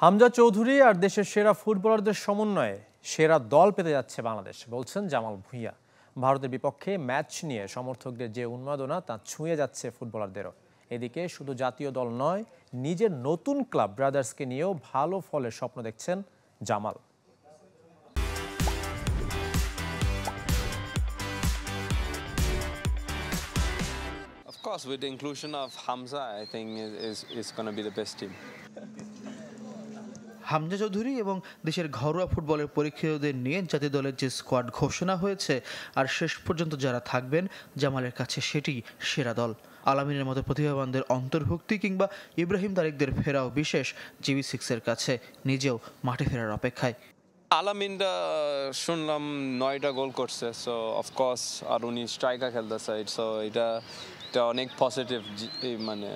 হামজা চৌধুরী আর দেশের সেরা ফুটবলারদের সমন্বয়ে সেরা দল পেতে যাচ্ছে বাংলাদেশ, বলছেন জামাল ভুঁইয়া। ভারতের বিপক্ষে ম্যাচ নিয়ে সমর্থকদের যে উন্মাদনা তা ছুঁয়ে যাচ্ছে ফুটবলারদেরও। এদিকে শুধু জাতীয় দল নয়, নিজের নতুন ক্লাব ব্রাদার্সকে নিয়েও ভালো ফলের স্বপ্ন দেখছেন Jamal. Of course, with the inclusion of Hamza, I think is going to be the best team. Hamza Chowdhury এবং দেশের ঘরোয়া ফুটবলের পরীক্ষিতদের নিয়ে জাতীয় দলের যে স্কোয়াড ঘোষণা হয়েছে আর শেষ পর্যন্ত যারা থাকবেন, জামালের কাছে সেটি সেরা দল। আলামিনের মতো প্রতিভাবানদের অন্তর্ভুক্তি কিংবা ইব্রাহিম তারিকদের ফেরাও বিশেষ JV6-এর কাছে, নিজেও মাঠে ফেরার অপেক্ষায়। আলামিনটা শুনলাম 9টা গোল করছে, সো অফকোর্স আর উনি স্ট্রাইকার খেলতেছে, সো এটা অনেক পজিটিভ মানে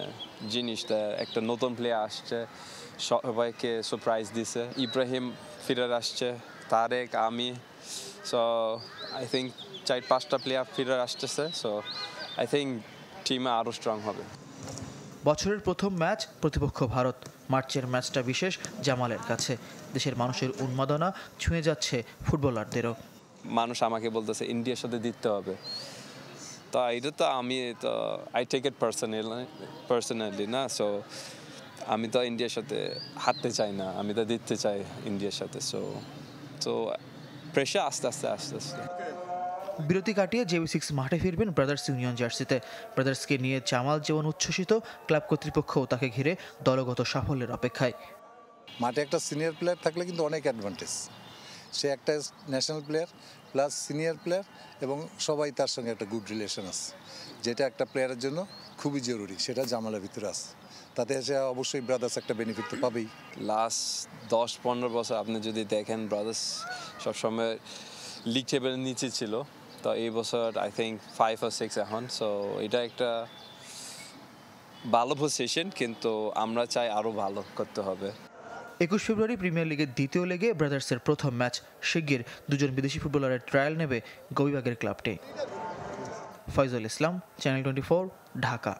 জিনিসটা। একটা নতুন প্লেয়ার আসছে, সবাইকে সারপ্রাইজ দিছে। ইব্রাহিম ফিরে আসছে, তারেক, আমি, সো আই থিঙ্ক 4-5টা প্লেয়ার ফিরে আসতেছে, সো আই থিঙ্ক টিমে আরও স্ট্রং হবে। বছরের প্রথম ম্যাচ, প্রতিপক্ষ ভারত। মার্চের ম্যাচটা বিশেষ জামালের কাছে। দেশের মানুষের উন্মাদনা ছুঁয়ে যাচ্ছে ফুটবলারদেরও। মানুষ আমাকে বলতেছে ইন্ডিয়ার সাথে জিততে হবে, তো এটা তো আমি তো আই টেক ইট পার্সোনালি না। সো আমি তো ইন্ডিয়ার সাথে হারতে চাই না, আমি তো জিততে চাই ইন্ডিয়ার সাথে। সো প্রেশার আস্তে আস্তে। বিরতি কাটিয়ে JV6 মাঠে ফিরবেন ব্রাদার্স ইউনিয়ন জার্সিতে। ব্রাদার্সকে নিয়ে জামাল যেমন উচ্ছ্বসিত, ক্লাব কর্তৃপক্ষও তাকে ঘিরে দলগত সাফল্যের অপেক্ষায়। মাঠে একটা সিনিয়র প্লেয়ার থাকলে কিন্তু অনেক অ্যাডভান্টেজ। সে একটা national player plus senior player, এবং সবাই তার সঙ্গে একটা গুড রিলেশন আছে, যেটা একটা প্লেয়ারের জন্য খুবই জরুরি। সেটা জামালের ভিতরে আছে, তাতে এসে অবশ্যই ব্রাদার্স একটা বেনিফিট তো পাবেই। লাস্ট 10-15 বছর আপনি যদি দেখেন, ব্রাদার্স সবসময় লিগ টেবিলের নিচে ছিল, তো এই বছর আই থিঙ্ক 5 or 6 এখন। সো এটা একটা ভালো পজিশন, কিন্তু আমরা চাই আরও ভালো করতে হবে। 21 ফেব্রুয়ারি প্রিমিয়ার লিগের দ্বিতীয় লেগে ব্রাদার্সের প্রথম ম্যাচ। শিগগির দুজন বিদেশি ফুটবলারের ট্রায়াল নেবে গোবিবাগের ক্লাবটি। ফয়জুল ইসলাম, চ্যানেল 24, ঢাকা।